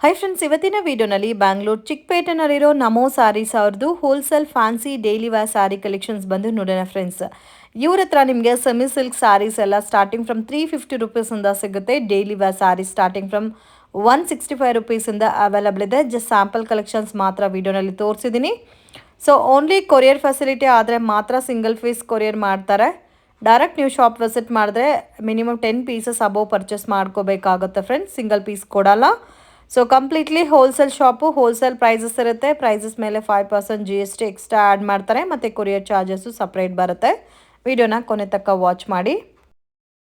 Hi friends, ಇವತ್ತಿನ ವಿಡಿಯೋನಲ್ಲಿ Bangalore ಚಿಕ್ಕಪೇಟೆನಲ್ಲಿರೋ Namo sarees ಅವ್ರದ್ದು wholesale fancy daily wear saree collections ಬಂದು ನೋಡೋಣ ಫ್ರೆಂಡ್ಸ್. ಇವ್ರ ಹತ್ರ ನಿಮಗೆ ಸೆಮಿ ಸಿಲ್ಕ್ ಸ್ಯಾರೀಸ್ ಎಲ್ಲ ಸ್ಟಾರ್ಟಿಂಗ್ ಫ್ರಮ್ 350 ರುಪೀಸಿಂದ ಸಿಗುತ್ತೆ. Daily wear sarees starting from 165 ರುಪೀಸಿಂದ ಅವೈಲಬಲ್ ಇದೆ. ಜಸ್ಟ್ ಸ್ಯಾಂಪಲ್ ಕಲೆಕ್ಷನ್ಸ್ ಮಾತ್ರ ವಿಡಿಯೋನಲ್ಲಿ ತೋರಿಸಿದ್ದೀನಿ. ಸೊ ಓನ್ಲಿ ಕೊರಿಯರ್ ಫೆಸಿಲಿಟಿ ಆದರೆ ಮಾತ್ರ ಸಿಂಗಲ್ ಪೀಸ್ ಕೊರಿಯರ್ ಮಾಡ್ತಾರೆ. ಡೈರೆಕ್ಟ್ ನೀವು ಶಾಪ್ ವಿಸಿಟ್ ಮಾಡಿದ್ರೆ ಮಿನಿಮಮ್ 10 ಪೀಸಸ್ ಅಬೋವ್ ಪರ್ಚೇಸ್ ಮಾಡ್ಕೋಬೇಕಾಗುತ್ತೆ ಫ್ರೆಂಡ್ಸ್, ಸಿಂಗಲ್ ಪೀಸ್ ಕೊಡಲ್ಲ. So completely wholesale shop, wholesale prices ಇರುತ್ತೆ. ಪ್ರೈಸಸ್ ಮೇಲೆ 5% GST ಎಕ್ಸ್ಟ್ರಾ ಆ್ಯಡ್ ಮಾಡ್ತಾರೆ ಮತ್ತು ಕೊರಿಯರ್ ಚಾರ್ಜಸ್ಸು ಸಪ್ರೇಟ್ ಬರುತ್ತೆ. ವಿಡಿಯೋನ ಕೊನೆ ತನಕ ವಾಚ್ ಮಾಡಿ.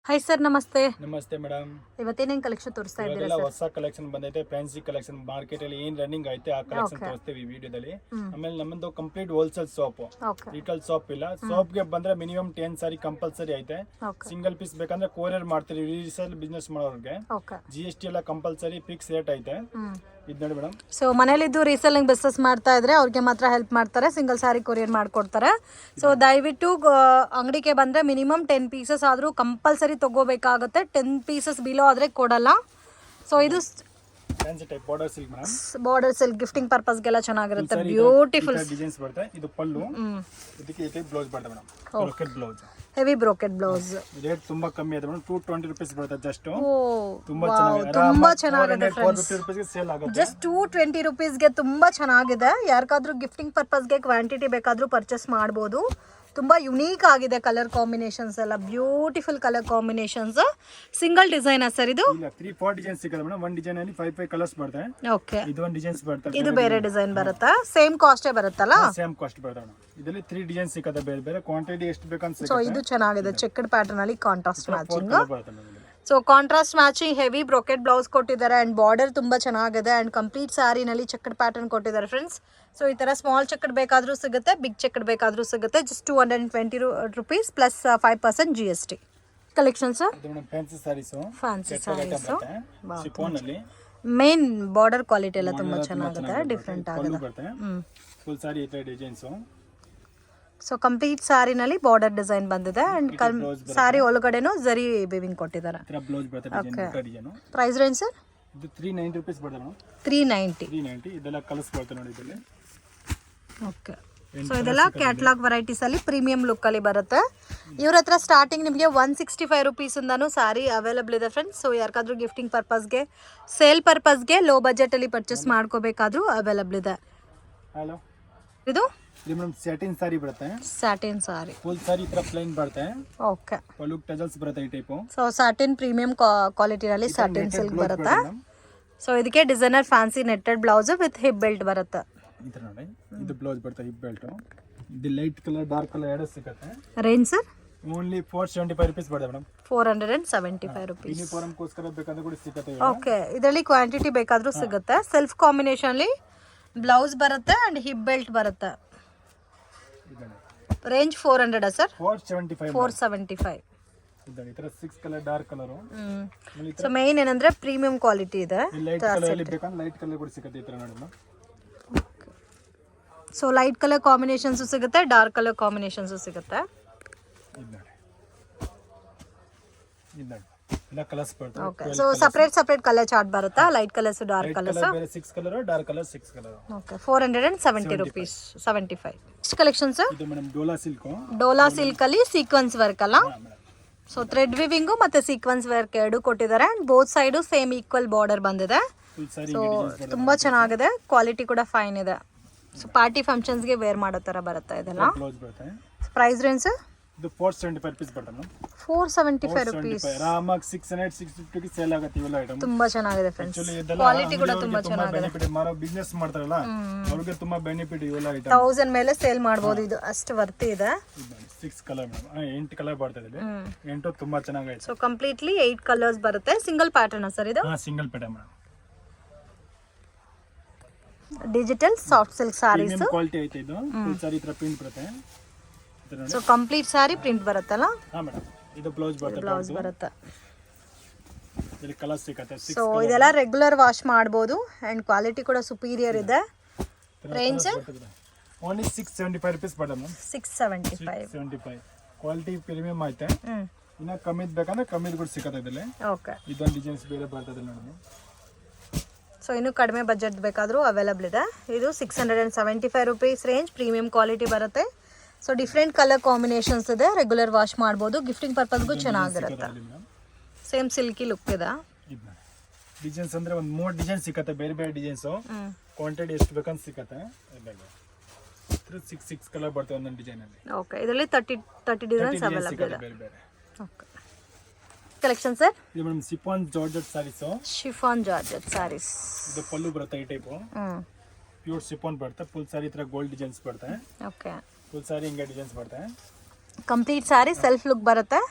ಹೈ ಸರ್, ನಮಸ್ತೆ. ನಮಸ್ತೆ ಮೇಡಮ್. ಇವತ್ತೇನೇನು ಕಲೆಕ್ಷನ್ ತೋರಿಸ್ತಾ ಇದ್ದೀರಾ ಸರ್? ಹೊಸ ಕಲೆಕ್ಷನ್ ಬಂದೈತೆ, ಫ್ಯಾನ್ಸಿ ಕಲೆಕ್ಷನ್. ಮಾರ್ಕೆಟ್ ಅಲ್ಲಿ ಏನ್ ರನ್ನಿಂಗ್ ಐತೆ ಆ ಕಲೆಕ್ಷನ್ ತೋರಿಸ್ತೀವಿ ಈ ವಿಡಿಯೋದಲ್ಲಿ. ಆಮೇಲೆ ನಮ್ಮದು complete wholesale shop, retail shop ಇಲ್ಲ. ಶಾಪ್ ಗೆ ಬಂದ್ರೆ ಮಿನಿಮಮ್ 10 ಸಾರಿ ಕಂಪಲ್ಸರಿ ಐತೆ. ಸಿಂಗಲ್ ಪೀಸ್ ಬೇಕಂದ್ರೆ ಕೊರಿಯರ್ ಮಾಡ್ತೀವಿ. ರೀಸೇಲ್ ಬಿಸ್ನೆಸ್ ಮಾಡೋರಿಗೆ GST ಎಲ್ಲ ಕಂಪಲ್ಸರಿ ಫಿಕ್ಸ್ ರೇಟ್ ಐತೆ. ಇದು ನೋಡಿ ಮೇಡಮ್. ಸೊ ಮನೇಲಿದ್ದು ರೀಸೆಲ್ಲಿಂಗ್ ಬಿಸ್ನೆಸ್ ಮಾಡ್ತಾ ಇದ್ರೆ ಅವ್ರಿಗೆ ಮಾತ್ರ ಹೆಲ್ಪ್ ಮಾಡ್ತಾರೆ, ಸಿಂಗಲ್ ಸಾರಿ ಕೊರಿಯರ್ ಮಾಡ್ಕೊಡ್ತಾರೆ. ಸೊ ದಯವಿಟ್ಟು ಅಂಗಡಿಗೆ ಬಂದ್ರೆ ಮಿನಿಮಮ್ 10 ಪೀಸಸ್ ಆದ್ರೂ ಕಂಪಲ್ಸರಿ ತಗೋಬೇಕಾಗುತ್ತೆ. 10 ಪೀಸಸ್ ಬಿಲೋ ಆದ್ರೆ ಕೊಡಲ್ಲ. ಸೊ ಇದು fancy type border silk madam. Border silk gifting purpose ಗೆಲ್ಲ ಚೆನ್ನಾಗಿರುತ್ತೆ. ಬ್ಯೂಟಿಫುಲ್ ಡಿಸೈನ್ಸ್ ಬರುತ್ತೆ. ಇದು ಪಲ್ಲು, ಇದಕ್ಕೆ ಈ ಟೈಪ್ ಬ್ಲೌಸ್ ಬರುತ್ತೆ madam. Brocade blouse, heavy brocade blouse. Rate ತುಂಬಾ ಕಮ್ಮಿ ಇದೆ ಮೇಡಮ್. 220 ರುಪೀಸ್ ಬರುತ್ತೆ ಜಸ್ಟ್. ತುಂಬಾ ಚೆನ್ನಾಗಿದೆ ಫ್ರೆಂಡ್ಸ್. ಸೇಲ್ ಆಗುತ್ತೆ. ಜಸ್ಟ್ 220 ರುಪೀಸ್ಗೆ ತುಂಬಾ ಚೆನ್ನಾಗಿದೆ. ಯಾರಿಗಾದ್ರೂ ಗಿಫ್ಟಿಂಗ್ ಪರ್ಪಸ್ಗೆ ಕ್ವಾಂಟಿಟಿ ಬೇಕಾದ್ರೂ ಪರ್ಚೇಸ್ ಮಾಡ್ಬೋದು. ತುಂಬಾ ಯುನೀಕ್ ಆಗಿದೆ. ಕಲರ್ ಕಾಂಬಿನೇಷನ್ಸ್ ಎಲ್ಲ beautiful colour combinations. Single design sir ಇದು? ಇಲ್ಲ, 3-4 ಡಿಸೈನ್ ಸಿಗುತ್ತೆ ಮೇಡಮ್. ಒಂದು ಡಿಸೈನ್ ಅಲ್ಲಿ 5 ಕಲರ್ಸ್ ಬರುತ್ತೆ. ಓಕೆ, ಇದು ಒಂದು ಡಿಸೈನ್ಸ್ ಬರುತ್ತೆ. ಇದು ಬೇರೆ ಡಿಸೈನ್ ಬರುತ್ತಾ? ಸೇಮ್ ಕಾಸ್ಟೇ ಬರುತ್ತಲ್ಲ? ಸೇಮ್ ಕಾಸ್ಟ್ ಬರುತ್ತೆ ಮೇಡಮ್. ಇದರಲ್ಲಿ 3 ಡಿಸೈನ್ ಸಿಗುತ್ತೆ, ಬೇರೆ ಬೇರೆ ಕ್ವಾಂಟಿಟಿ ಎಷ್ಟು ಬೇಕಂತ ಸಿಗುತ್ತೆ. ಸೊ ಇದು ಚೆನ್ನಾಗಿದೆ. ಚೆಕ್ಡ್ ಪ್ಯಾಟರ್ನ್ ಅಲ್ಲಿ ಕಾಂಟ್ರಾಸ್ಟ್ ಮ್ಯಾಚಿಂಗ್. ಬರುತ್ತೆ madam. So contrast matching heavy brocade blouse ಕೊಟ್ಟಿದ್ದಾರೆ ಅಂಡ್ ಬಾರ್ಡರ್ ತುಂಬಾ ಚೆನ್ನಾಗಿದೆ ಅಂಡ್ ಕಂಪ್ಲೀಟ್ ಸ್ಯಾರಿನಲ್ಲಿ ಚೆಕ್ಡ್ ಪ್ಯಾಟರ್ನ್ ಕೊಟ್ಟಿದ್ದಾರೆ ಫ್ರೆಂಡ್ಸ್. ಸೊ ಈ ತರ ಸ್ಮಾಲ್ ಚೆಕ್ಡ್ ಬೇಕಾದ್ರೂ ಸಿಗುತ್ತೆ, ಬಿಗ್ ಚೆಕ್ಡ್ ಬೇಕಾದ್ರೂ ಸಿಗುತ್ತೆ. ಜಸ್ಟ್ 220 rupees plus 5% GST. Collections fancy sarees, fancy sarees chiffon ಅಲ್ಲಿ ಮೇನ್ ಬಾರ್ಡರ್ ಕ್ವಾಲಿಟಿ ಎಲ್ಲ ತುಂಬಾ ಚೆನ್ನಾಗಿದೆ, ಡಿಫ್ರೆಂಟ್ ಆಗಿದೆ. ಫುಲ್ ಸಾರಿ ಈ ತರ ಡಿಸೈನ್ಸ್. ಸೊ ಕಂಪ್ಲೀಟ್ ಸ್ಯಾರಿನಲ್ಲಿ ಬಾರ್ಡರ್ ಡಿಸೈನ್ ಬಂದಿದೆ ಅಂಡ್ ಸ್ಯಾರಿ ಒಳಗಡೆನೂ ಜರಿ ಬೇವಿಂಗ್ ಕೊಟ್ಟಿದ್ದಾರೆ. ಬ್ಲೌಸ್ ಬರುತ್ತೆ ಡಿಸೈನ್. Price range sir? ಇದು 390 ರುಪೀಸ್ ಬರುತ್ತೆ ಮೇಡಮ್. 390. ಇದೆಲ್ಲ ಕಲರ್ಸ್ ಬರುತ್ತೆ ನೋಡಿ ಇದರಲ್ಲಿ. ಓಕೆ, ಸೊ ಇದೆಲ್ಲ ಕ್ಯಾಟ್ಲಾಗ್ ವೆರೈಟೀಸ್ ಅಲ್ಲಿ ಪ್ರೀಮಿಯಂ ಲುಕ್ ಅಲ್ಲಿ ಬರುತ್ತೆ. ಇವ್ರ ಹತ್ರ ಸ್ಟಾರ್ಟಿಂಗ್ ನಿಮಗೆ 165 ರುಪೀಸಿಂದಾನು ಸ್ಯಾರಿ ಅವೈಲಬಲ್ ಇದೆ ಫ್ರೆಂಡ್ಸ್. ಸೊ ಯಾರಿಗಾದ್ರೂ ಗಿಫ್ಟಿಂಗ್ ಪರ್ಪಸ್ಗೆ, ಸೇಲ್ ಪರ್ಪಸ್ಗೆ, ಲೋ ಬಜೆಟ್ ಅಲ್ಲಿ ಪರ್ಚೇಸ್ ಮಾಡ್ಕೋಬೇಕಾದ್ರೂ ಅವೈಲಬಲ್ ಇದೆ. ಹಲೋ, ಇದು ಮೇಡಮ್ ಸ್ಯಾಟಿನ್ ಸಾರಿ ಬರುತ್ತೆ. ಸ್ಯಾಟಿನ್ ಸಾರಿ ಫುಲ್ ಸಾರಿ ಈ ತರ ಪ್ಲೇನ್ ಬರುತ್ತೆ. ಓಕೆ, ಪಲ್ಲು ಟಜಲ್ಸ್ ಬರುತ್ತೆ ಈ ಟೈಪ್. ಸೊ ಸ್ಯಾಟಿನ್ ಪ್ರೀಮಿಯಂ ಕ್ವಾಲಿಟಿನಲ್ಲಿ ಸ್ಯಾಟಿನ್ ಸಿಲ್ಕ್ ಬರುತ್ತೆ. ಸೊ ಇದಕ್ಕೆ designer fancy netted blouse with hip belt ಬರುತ್ತೆ. ಈ ತರ ನೋಡಿ, ಇದು ಬ್ಲೌಸ್ ಬರುತ್ತೆ, ಹಿಪ್ ಬೆಲ್ಟ್. ಇದು ಲೈಟ್ ಕಲರ್, ಡಾರ್ಕ್ ಕಲರ್ ಎರಡು ಸಿಗುತ್ತೆ. Range sir? ಓನ್ಲಿ 475 ರುಪೀಸ್ ಬರುತ್ತೆ ಮೇಡಮ್. 475 ರುಪೀಸ್. ಯೂನಿಫಾರ್ಮ್ ಗೋಸ್ಕರ ಬೇಕಾದ್ರೆ ಕೂಡ ಸಿಗುತ್ತೆ. ಓಕೆ, ಇದರಲ್ಲಿ ಕ್ವಾಂಟಿಟಿ ಬೇಕಾದ್ರೂ ಸಿಗುತ್ತೆ. ಸೆಲ್ಫ್ ಕಾಂಬಿನೇಷನ್ ಅಲ್ಲಿ ಬ್ಲೌಸ್ ಬರುತ್ತೆ ಅಂಡ್ ಹಿಪ್ ಬೆಲ್ಟ್ ಬರುತ್ತೆ. Range 400 sir? 475. ಈ ತರ 6 colour dark colour. So main ಏನಂದ್ರೆ ಪ್ರೀಮಿಯಂ ಕ್ವಾಲಿಟಿ ಇದೆ. ಲೈಟ್ ಕಲರ್ ಅಲ್ಲಿ ಬೇಕಂದ್ರೆ ಲೈಟ್ ಕಲರ್ ಕೂಡ ಸಿಗುತ್ತೆ ಈ ತರ ನೋಡಿ. ಸೊ ಲೈಟ್ ಕಲರ್ ಕಾಂಬಿನೇಷನ್ಸ್ ಸಿಗುತ್ತೆ, ಡಾರ್ಕ್ ಕಲರ್ ಕಾಂಬಿನೇಷನ್ಸ್ ಸಿಗುತ್ತೆ. ಎಲ್ಲ ಕಲರ್ಸ್ ಬರುತ್ತೆ. Okay, so separate colour chart ಬರುತ್ತಾ? Light colours, dark colours. ಬೇರೆ 6 colour, dark colour 6 colour. Okay, 470 rupees. 75. ಎಷ್ಟು ಕಲೆಕ್ಷನ್ ಸರ್? ಇದು madam Dola silk. Dola silk ಅಲ್ಲಿ ಸೀಕ್ವೆನ್ಸ್ ವರ್ಕ್ ಅಲ್ಲ? ಸೊ ಥ್ರೆಡ್ ವಿವಿಂಗ್ ಮತ್ತೆ ಸೀಕ್ವೆನ್ಸ್ ವರ್ಕ್ ಎರಡು ಕೊಟ್ಟಿದ್ದಾರೆ and both side same equal border ಬಂದಿದೆ. ಸೊ ತುಂಬಾ ಚೆನ್ನಾಗಿದೆ, ಕ್ವಾಲಿಟಿ ಕೂಡ ಫೈನ್ ಇದೆ. ಸೊ ಪಾರ್ಟಿ ಫಂಕ್ಷನ್ಸ್ಗೆ ವೇರ್ ಮಾಡೋ ತರ ಬರುತ್ತೆ ಇದೆಲ್ಲ. Price range sir? ಇದು 475 ರುಪೀಸ್ ಬರುತ್ತೆ ಮೇಡಂ. 475 ರುಪೀಸ್. ಆರಾಮಾಗಿ 600 650 ಗೆ ಸೇಲ್ ಆಗುತ್ತೆ ಇವೆಲ್ಲ ಐಟಮ್. ತುಂಬಾ ಚೆನ್ನಾಗಿದೆ ಫ್ರೆಂಡ್ಸ್, ಕ್ವಾಲಿಟಿ ಕೂಡ ತುಂಬಾ ಚೆನ್ನಾಗಿದೆ. ಮಾರೋ ಬಿಸ್ನೆಸ್ ಮಾಡ್ತಾರಲ್ಲ ಅವ್ರಿಗೆ ತುಂಬಾ ಬೆನಿಫಿಟ್ ಇವೆಲ್ಲ ಐಟಮ್. 1000 ಮೇಲೆ ಸೇಲ್ ಮಾಡಬಹುದು, ಇದು ಅಷ್ಟು ವರ್ತಿ ಇದೆ. 6 ಕಲರ್ ಮೇಡಂ, 8 ಕಲರ್ ಬರ್ತದೆ ಇಲ್ಲಿ. 8 ತುಂಬಾ ಚೆನ್ನಾಗಿದೆ. ಸೊ ಕಂಪ್ಲೀಟ್ಲಿ 8 ಕಲರ್ಸ್ ಬರುತ್ತೆ. ಸಿಂಗಲ್ ಪ್ಯಾಟರ್ನ್ ಸರ್ ಇದು? ಹಾ, single pattern madam. Digital soft silk sarees quality ಐತೆ. ಇದು ಫುಲ್ ಸಾರಿ ತರ ಪ್ರಿಂಟ್ ಬರುತ್ತೆ. ಸೊ ಕಂಪ್ಲೀಟ್ ಸಾರಿ ಪ್ರಿಂಟ್ ಬರುತ್ತಲ್ಲ? ಹಾ ಮೇಡಂ. ಇದು ಬ್ಲೌಸ್ ಬರುತ್ತೆ. ಬ್ಲೌಸ್ ಬರುತ್ತೆ. ಇಲ್ಲಿ ಕಲರ್ ಸಿಗುತ್ತೆ. ಸೊ ಇದೆಲ್ಲ ರೆಗ್ಯುಲರ್ ವಾಶ್ ಮಾಡಬಹುದು ಅಂಡ್ ಕ್ವಾಲಿಟಿ ಕೂಡ ಸುಪೀರಿಯರ್ ಇದೆ. ರೇಂಜ್ ಓನ್ಲಿ 675 ರುಪೀಸ್ ಬರುತ್ತೆ ಮೇಡಂ. 675. ಕ್ವಾಲಿಟಿ ಪ್ರೀಮಿಯಂ ಐತೆ. ಇನ್ನ ಕಮ್ಮಿದ್ ಬೇಕಂದ್ರೆ ಕಮ್ಮಿದ್ ಕೂಡ ಸಿಗುತ್ತೆ ಇದರಲ್ಲಿ. ಓಕೆ, ಇದೊಂದು ಡಿಸೈನ್ಸ್ ಬೇರೆ ಬರ್ತದೆ ನೋಡಿ. ಸೊ ಇನ್ನೂ ಕಡಿಮೆ ಬಜೆಟ್ ಬೇಕಾದರೂ ಅವೈಲಬಲ್ ಇದೆ. ಇದು 675 ರುಪೀಸ್ ರೇಂಜ್, ಪ್ರೀಮಿಯಂ ಕ್ವಾಲಿಟಿ ಬರುತ್ತೆ. ಸೊ ಡಿಫ್ರೆಂಟ್ ಕಲರ್ ಕಾಂಬಿನೇಷನ್ಸ್ ಇದೆ, ರೆಗ್ಯುಲರ್ ವಾಶ್ ಮಾಡ್ಬೋದು, ಗಿಫ್ಟಿಂಗ್ ಪರ್ಪಸ್ಗೂ ಚೆನ್ನಾಗಿರುತ್ತೆ. ಸೇಮ್ ಸಿಲ್ಕಿ ಲುಕ್ ಇದೆ. ಡಿಸೈನ್ಸ್ ಅಂದ್ರೆ ಒಂದು 3 ಡಿಸೈನ್ ಸಿಕ್ಕತ್ತೆ, ಬೇರೆ ಬೇರೆ ಡಿಸೈನ್ಸ್. ಕ್ವಾಂಟಿಟಿ ಎಷ್ಟು ಬೇಕಂತ ಸಿಕ್ಕತ್ತೆ. 6 ಕಲರ್ ಬರ್ತವೆ ಒಂದೊಂದು ಡಿಸೈನ್ ಅಲ್ಲಿ. ಓಕೆ, ಇದರಲ್ಲಿ 30 ಡಿಸೈನ್ಸ್ ಅವೈಲಬಲ್ ಇದೆ. ಬೇರೆ ಬೇರೆ ಓಕೆ. ಕಲೆಕ್ಷನ್ ಸರ್, ಇದು madam chiffon georgette sarees. Chiffon georgette sarees. ಇದು ಪಲ್ಲು ಬರುತ್ತೆ ಈ ಟೈಪ್. ಪ್ಯೂರ್ ಶಿಫಾನ್ ಬರುತ್ತೆ. ಫುಲ್ ಸಾರಿ ತರ ಗೋಲ್ಡ್ ಡಿಸೈನ್ಸ್ ಬರುತ್ತೆ. ಓಕೆ. ಫುಲ್ ಸಾರಿ ಹಿಂಗೆ ಡಿಸೈನ್ಸ್ ಬರುತ್ತೆ. ಕಂಪ್ಲೀಟ್ ಸಾರಿ ಸೆಲ್ಫ್ ಲುಕ್ ಬರುತ್ತೆ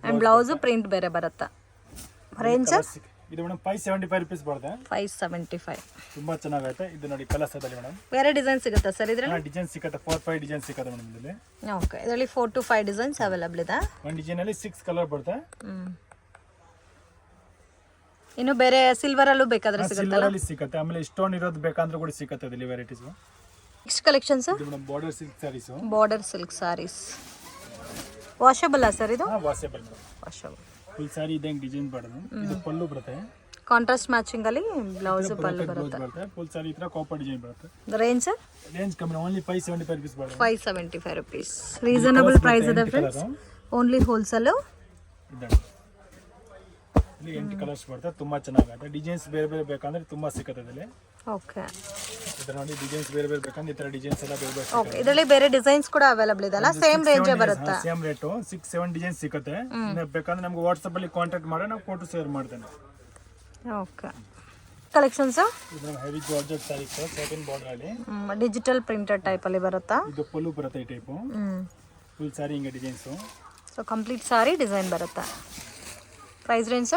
ಅಂಡ್ ಬ್ಲೌಸ್ ಪ್ರಿಂಟ್ ಬೇರೆ ಬರುತ್ತೆ. ರೇಂಜ್ ಇದು ಮೇಡಮ್ 575 ರುಪೀಸ್ ಬರುತ್ತೆ. 575. ತುಂಬಾ ಚೆನ್ನಾಗೈತೆ. ಇದು ನೋಡಿ ಕಲರ್ಸ್ ಅದಲ್ಲಿ ಮೇಡಮ್. ಬೇರೆ ಡಿಸೈನ್ ಸಿಗುತ್ತಾ ಸರ್ ಇದರಲ್ಲಿ? ಡಿಸೈನ್ ಸಿಗುತ್ತೆ, 4-5 ಡಿಸೈನ್ ಸಿಗುತ್ತೆ ಮೇಡಮ್ ಇದರಲ್ಲಿ. ಓಕೆ, ಇದರಲ್ಲಿ 4 to 5 ಡಿಸೈನ್ಸ್ ಅವೈಲಬಲ್ ಇದೆ. ಒಂದು ಡಿಸೈನ್ ಅಲ್ಲಿ 6 ಕಲರ್ ಬರುತ್ತೆ. ಇನ್ನು ಬೇರೆ ಸಿಲ್ವರ್ ಅಲ್ಲೂ ಬೇಕಾದ್ರೆ ಸಿಲ್ವರ್ ಅಲ್ಲಿ ಸಿಗುತ್ತೆ. ಆಮೇಲೆ ಸ್ಟೋನ್ ಇರೋದು ಬೇಕಂದ್ರೆ ಕೂಡ ಸಿಗುತ್ತೆ ಇದರಲ್ಲಿ ವೆರೈಟೀಸ್. ನೆಕ್ಸ್ಟ್ ಕಲೆಕ್ಷನ್ ಸರ್, ಇದು madam border silk saris. Border silk saris. Washable sir ಇದು? Washable madam. Washable. Full sari ಇದೆ ಡಿಸೈನ್ ಬರೋದು. ಇದು ಪಲ್ಲು ಬರುತ್ತೆ. ಕಾಂಟ್ರಾಸ್ಟ್ ಮ್ಯಾಚಿಂಗ್ ಅಲ್ಲಿ ಬ್ಲೌಸ್ ಪಲ್ಲು ಬರುತ್ತೆ. ಫುಲ್ ಸಾರಿ ಇತರ ಕಾಪರ್ ಡಿಸೈನ್ ಬರುತ್ತೆ. Range sir? ರೇಂಜ್ ಕಮ್ಮಿ, ಓನ್ಲಿ 575 ರುಪೀಸ್ ಬರುತ್ತೆ. 575 ರುಪೀಸ್. ರೀಸನಬಲ್ ಪ್ರೈಸ್ ಇದೆ ಫ್ರೆಂಡ್ಸ್. Only wholesale. ಇಲ್ಲಿ 8 ಕಲರ್ಸ್ ಬರುತ್ತೆ. ತುಂಬಾ ಚೆನ್ನಾಗಿದೆ. ಡಿಸೈನ್ಸ್ ಬೇರೆ ಬೇರೆ ಬೇಕಂದ್ರೆ ತುಂಬಾ ಸಿಗುತ್ತೆ ಇದರಲ್ಲಿ. ಓಕೆ. ಇದರ ನೋಡಿ ಡಿಸೈನ್ಸ್ ಬೇರೆ ಬೇರೆ ಬೇಕಂದ್ರೆ ಈ ತರ ಡಿಸೈನ್ಸ್ ಎಲ್ಲ ಬೇರೆ ಬೇರೆ. ಓಕೆ, ಇದರಲ್ಲಿ ಬೇರೆ ಡಿಸೈನ್ಸ್ ಕೂಡ ಅವೈಲಬಲ್ ಇದೆ ಅಲ್ಲ? ಸೇಮ್ ರೇಂಜ್ ಬರುತ್ತೆ. ಸೇಮ್ ರೇಟ್ 6-7 ಡಿಸೈನ್ಸ್ ಸಿಗುತ್ತೆ. ಬೇಕಂದ್ರೆ ನಮಗೆ ವಾಟ್ಸ್ಆಪ್ ಅಲ್ಲಿ ಕಾಂಟ್ಯಾಕ್ಟ್ ಮಾಡಿ ನಾವು ಫೋಟೋ ಶೇರ್ ಮಾಡ್ತೇನೆ. ಓಕೆ. ಕಲೆಕ್ಷನ್ಸ್ ಇದು heavy georgette sarees, second border ಅಲ್ಲಿ ಡಿಜಿಟಲ್ ಪ್ರಿಂಟೆಡ್ ಟೈಪ್ ಅಲ್ಲಿ ಬರುತ್ತಾ? ಇದು ಪಲ್ಲು ಬರುತ್ತೆ ಈ ಟೈಪ್. ಫುಲ್ ಸಾರಿ ಹಿಂಗೆ ಡಿಸೈನ್ಸ್. ಸೊ ಕಂಪ್ಲೀಟ್ ಸಾರಿ ಡಿಸೈನ್ ಬರುತ್ತೆ. ಪ್ರೈಸ್ ರೇಂಜ್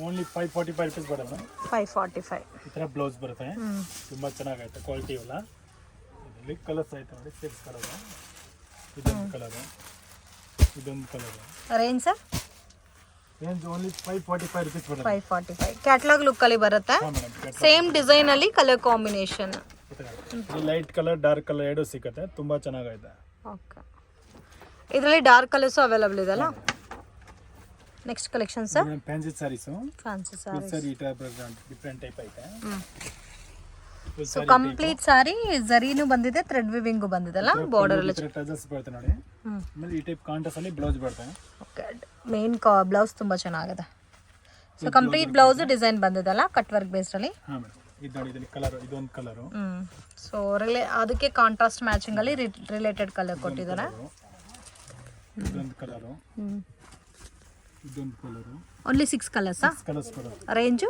ಓನ್ಲಿ 545 ರುಪೀಸ್ ಬರುತ್ತೆ. 545. ಈ ತರ ಬ್ಲೌಸ್ ಬರುತ್ತೆ. ತುಂಬಾ ಚೆನ್ನಾಗೈತೆ ಕ್ವಾಲಿಟಿ ಎಲ್ಲ. ಇದರಲ್ಲಿ ಕಲರ್ಸ್ ಐತೆ ನೋಡಿ, 6 ಕಲರ್. ಇದೊಂದು ಕಲರ್, ಇದೊಂದು colour. Range range only 545 rupees ಬರುತ್ತೆ. 545. ಕ್ಯಾಟಲಾಗ್ ಲುಕ್ ಅಲ್ಲಿ ಬರುತ್ತೆ. ಸೇಮ್ ಡಿಸೈನ್ ಅಲ್ಲಿ colour combination. Light colour dark colour ಎರಡು ಸಿಗುತ್ತೆ. ತುಂಬಾ ಚೆನ್ನಾಗೈತೆ. ಓಕೆ. ಇದರಲ್ಲಿ ಡಾರ್ಕ್ ಕಲರ್ಸ್ ಅವೈಲಬಲ್ ಇದೆ ಅಲ್ಲ? Next collection sir, fancy saris. Fancy saris. Sari ಈ ತರ ಡಿಫರೆಂಟ್ ಟೈಪ್ ಐತೆ. ಸೊ ಕಂಪ್ಲೀಟ್ ಸಾರಿ ಜರಿನೂ ಬಂದಿದೆ, ಥ್ರೆಡ್ ವಿವಿಂಗ್ ಬಂದಿದೆ ಅಲ್ಲ? ಬಾರ್ಡರ್ ಅಲ್ಲಿ ಟಚಸ್ ಬರುತ್ತೆ ನೋಡಿ. ಆಮೇಲೆ ಈ ಟೈಪ್ ಕಾಂಟ್ರಾಸ್ಟ್ ಅಲ್ಲಿ ಬ್ಲೌಸ್ ಬರುತ್ತೆ. ಓಕೆ. ಮೇನ್ ಬ್ಲೌಸ್ ತುಂಬಾ ಚೆನ್ನಾಗಿದೆ. ಸೊ ಕಂಪ್ಲೀಟ್ ಬ್ಲೌಸ್ ಡಿಸೈನ್ ಬಂದಿದೆ ಅಲ್ಲ, ಕಟ್ ವರ್ಕ್ ಬೇಸ್ಡ್ ಅಲ್ಲಿ? ಹಾ ಮೇಡಮ್. ಇದು ನೋಡಿ, ಇದರಲ್ಲಿ ಕಲರ್, ಇದೊಂದು ಕಲರ್. ಸೊ ಅದಕ್ಕೆ ಕಾಂಟ್ರಾಸ್ಟ್ ಮ್ಯಾಚಿಂಗ್ ಅಲ್ಲಿ ರಿಲೇಟೆಡ್ ಕಲರ್ ಕೊಟ್ಟಿದ್ದಾರೆ. ಇದೊಂದು ಕಲರ್, ಇದೊಂದು ಕಲರ್. Only 6 colours. ಕಲರ್ಸ್ ಬರುತ್ತೆ. Range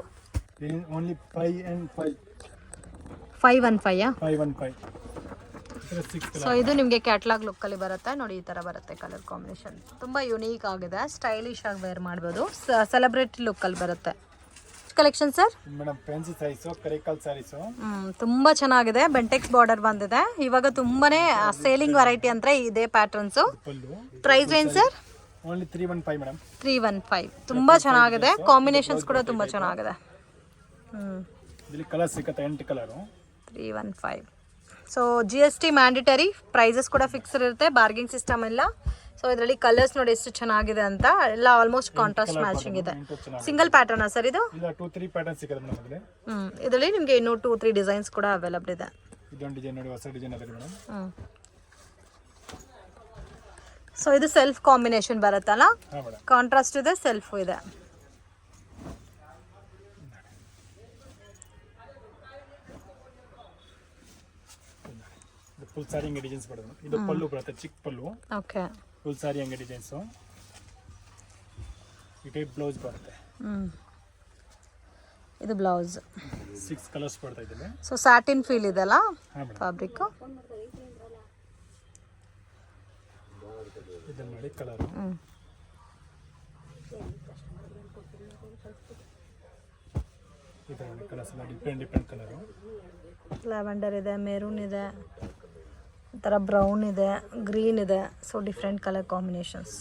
only 5 and 5. 515. 515. ಸೊ ಇದು ನಿಮಗೆ ಕ್ಯಾಟಲಾಗ್ ಲುಕ್ ಅಲ್ಲಿ ಬರುತ್ತೆ ನೋಡಿ. ಈ ತರ ಬರುತ್ತೆ ಕಲರ್ ಕಾಂಬಿನೇಷನ್. ತುಂಬಾ ಯುನೀಕ್ ಆಗಿದೆ, ಸ್ಟೈಲಿಶ್ ಆಗಿ ವೇರ್ ಮಾಡಬಹುದು. ಸೆಲೆಬ್ರಿಟಿ ಲುಕ್ ಅಲ್ಲಿ ಬರುತ್ತೆ. Collection sir madam fancy sarees, ಕರಿಕಲ್ ಸಾರೀಸ್. ತುಂಬಾ ಚೆನ್ನಾಗಿದೆ. ಬೆಂಟೆಕ್ಸ್ ಬಾರ್ಡರ್ ಬಂದಿದೆ. ಇವಾಗ ತುಂಬಾನೇ ಸೇಲಿಂಗ್ ವೆರೈಟಿ ಅಂದ್ರೆ ಇದೇ patterns. Price range sir? Only 315 madam. 315. ತುಂಬಾ ಚೆನ್ನಾಗಿದೆ. ಕಾಂಬಿನೇಷನ್ಸ್ ಕೂಡ ತುಂಬಾ ಚೆನ್ನಾಗಿದೆ. ಇಲ್ಲಿ ಕಲರ್ ಸಿಗುತ್ತೆ, 8 colour. 315. So GST mandatory. Prices ಕೂಡ ಫಿಕ್ಸ್ಡ್ ಇರುತ್ತೆ, ಬಾರ್ಗಿಂಗ್ ಸಿಸ್ಟಮ್ ಇಲ್ಲ. ಸೊ ಇದರಲ್ಲಿ ಕಲರ್ಸ್ ನೋಡಿ ಎಷ್ಟು ಚೆನ್ನಾಗಿದೆ ಅಂತ. ಎಲ್ಲ ಆಲ್ಮೋಸ್ಟ್ ಕಾಂಟ್ರಾಸ್ಟ್ ಮ್ಯಾಚಿಂಗ್ ಇದೆ. ಸಿಂಗಲ್ ಪ್ಯಾಟರ್ನ್ ಸರ್ ಇದು? ಇಲ್ಲ 2-3 ಪ್ಯಾಟರ್ನ್ ಸಿಗುತ್ತೆ ಮೇಡಮ್ ಇದರಲ್ಲಿ. ಇದರಲ್ಲಿ ನಿಮಗೆ ಇನ್ನೂ 2-3 ಡಿಸೈನ್ಸ್ ಕೂಡ ಅವೈಲಬಲ್ ಇದೆ. ಇದೊಂದು ಡಿಸೈನ್ ನೋಡಿ, ಹೊಸ ಡಿಸೈನ್ ಇದೆ ಮೇಡಮ್. ಸೊ ಇದು ಸೆಲ್ಫ್ ಕಾಂಬಿನೇಷನ್ ಬರುತ್ತಲ್ಲ? ಹಾ ಮೇಡಮ್. ಕಾಂಟ್ರಾಸ್ಟ್ ಇದೆ, ಸೆಲ್ಫ್ ಇದೆ. ಫುಲ್ ಸಾರಿ ಹಂಗೆ ಡಿಸೈನ್ಸ್ ಬರುತ್ತೆ. ಇದು ಪಲ್ಲು ಬರುತ್ತೆ, ಚಿಕ್ಕ ಪಲ್ಲು. ಓಕೆ. ಫುಲ್ ಸಾರಿ ಹಂಗೆ ಡಿಸೈನ್ಸ್. ಈ ಟೈಪ್ ಬ್ಲೌಸ್ ಬರುತ್ತೆ. ಇದು ಬ್ಲೌಸ್. 6 ಕಲರ್ಸ್ ಬರುತ್ತೆ ಇದರಲ್ಲಿ. ಸೊ ಸ್ಯಾಟಿನ್ ಫೀಲ್ ಇದೆ ಅಲ್ಲ ಫ್ಯಾಬ್ರಿಕ್? ಇದನ್ನ ನೋಡಿ ಕಲರ್. ಇದರಲ್ಲಿ ಕಲರ್ಸ್ ಎಲ್ಲ ಡಿಫರೆಂಟ್ ಕಲರ್. ಲ್ಯಾವೆಂಡರ್ ಇದೆ, ಮೆರೂನ್ ಇದೆ, ಒಂಥರ ಬ್ರೌನ್ ಇದೆ, ಗ್ರೀನ್ ಇದೆ. So different colour combinations.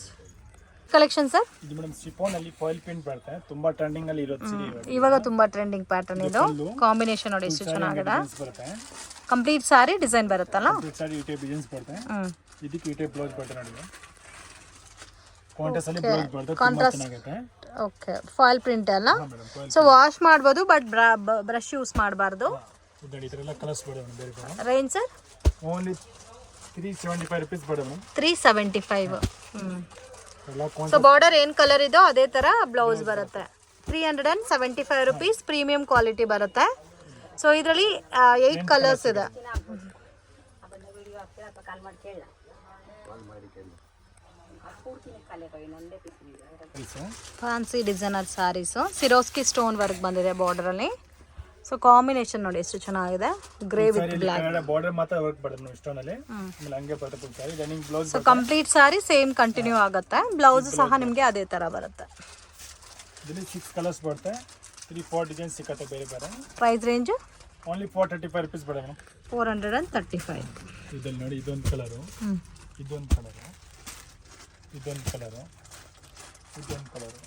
Collection sir? ಇದು ಮೇಡಮ್ ಶಿಫಾನ್ ಅಲ್ಲಿ ಫಾಯಿಲ್ ಪ್ರಿಂಟ್ ಬರುತ್ತೆ. ತುಂಬಾ ಟ್ರೆಂಡಿಂಗ್ ಅಲ್ಲಿ ಇರೋದು ಸೀರೆ ಇವಾಗ ತುಂಬಾ ಟ್ರೆಂಡಿಂಗ್ ಪ್ಯಾಟರ್ನ್ ಇದು. ಕಾಂಬಿನೇಷನ್ ನೋಡಿ ಎಷ್ಟು ಚೆನ್ನಾಗಿದೆ. ಕಂಪ್ಲೀಟ್ ಸಾರಿ ಡಿಸೈನ್ ಬರುತ್ತಲ್ಲ? ಕಂಪ್ಲೀಟ್ ಸಾರಿ ಈ ಟೈಪ್ ಡಿಸೈನ್ಸ್ ಬರುತ್ತೆ. ಇದಕ್ಕೆ ಈ ಟೈಪ್ ಬ್ಲೌಸ್ ಬರುತ್ತೆ ನೋಡಿ. ಕಾಂಟ್ರಾಸ್ಟ್ ಅಲ್ಲಿ ಬ್ಲೌಸ್ ಬರುತ್ತೆ. ತುಂಬಾ ಚೆನ್ನಾಗಿದೆ. ಓಕೆ ಫಾಯಿಲ್ ಪ್ರಿಂಟ್ ಅಲ್ಲ. ಹಾಂ ಮೇಡಮ್. ಸೊ ವಾಶ್ ಮಾಡ್ಬೋದು ಬಟ್ ಬ್ರಷ್ ಯೂಸ್ ಮಾಡಬಾರ್ದು. ಈ ಥರ ಎಲ್ಲ ಕಲರ್ಸ್ ಬೇಡ ಮೇಡಮ್, ಬೇರೆ ಬೇರೆ. ರೇಂಜ್ ಸರ್ ಓನ್ಲಿ 375 rupees ಬೇಡ ಮೇಡಮ್. 375. ಎಲ್ಲ ಸೊ ಬಾರ್ಡರ್ ಏನು ಕಲರ್ ಇದೋ ಅದೇ ಥರ ಬ್ಲೌಸ್ ಬರುತ್ತೆ. 375 rupees ಪ್ರೀಮಿಯಂ ಕ್ವಾಲಿಟಿ ಬರುತ್ತೆ. ಸೊ ಇದರಲ್ಲಿ 8 ಕಲರ್ಸ್ ಇದೆ. Fancy designer sarees Swarovski stone work ಬಂದಿದೆ ಬಾರ್ಡರಲ್ಲಿ. ಸೊ ಕಾಂಬಿನೇಷನ್ ನೋಡಿ ಎಷ್ಟು ಚೆನ್ನಾಗಿದೆ, ಗ್ರೇ ವಿತ್ ಬ್ಲ್ಯಾಕ್. ಬಾರ್ಡರ್ ಮಾತ್ರ ವರ್ಕ್ ಬರುತ್ತೆ ನೋಡಿ ಸ್ಟೋನಲ್ಲಿ. ಆಮೇಲೆ ಹಂಗೆ ಬರುತ್ತೆ saree running blouse. So complete saree same continue ಆಗುತ್ತೆ. ಬ್ಲೌಸ್ ಸಹ ನಿಮಗೆ ಅದೇ ಥರ ಬರುತ್ತೆ. ಇದರಲ್ಲಿ 6 ಕಲರ್ಸ್ ಬರುತ್ತೆ, 3-4 ಡಿಸೈನ್ಸ್ ಸಿಕ್ಕತ್ತೆ ಬೇರೆ ಬೇರೆ. ಪ್ರೈಸ್ ರೇಂಜ್ ಓನ್ಲಿ 435 rupees ಬೇಡ ಮೇಡಮ್. 435. ಇದಲ್ಲಿ ನೋಡಿ ಇದೊಂದು ಕಲರು, ಇದೊಂದು ಕಲರು, ಇದೊಂದು ಕಲರು, ಇದೊಂದು ಕಲರು,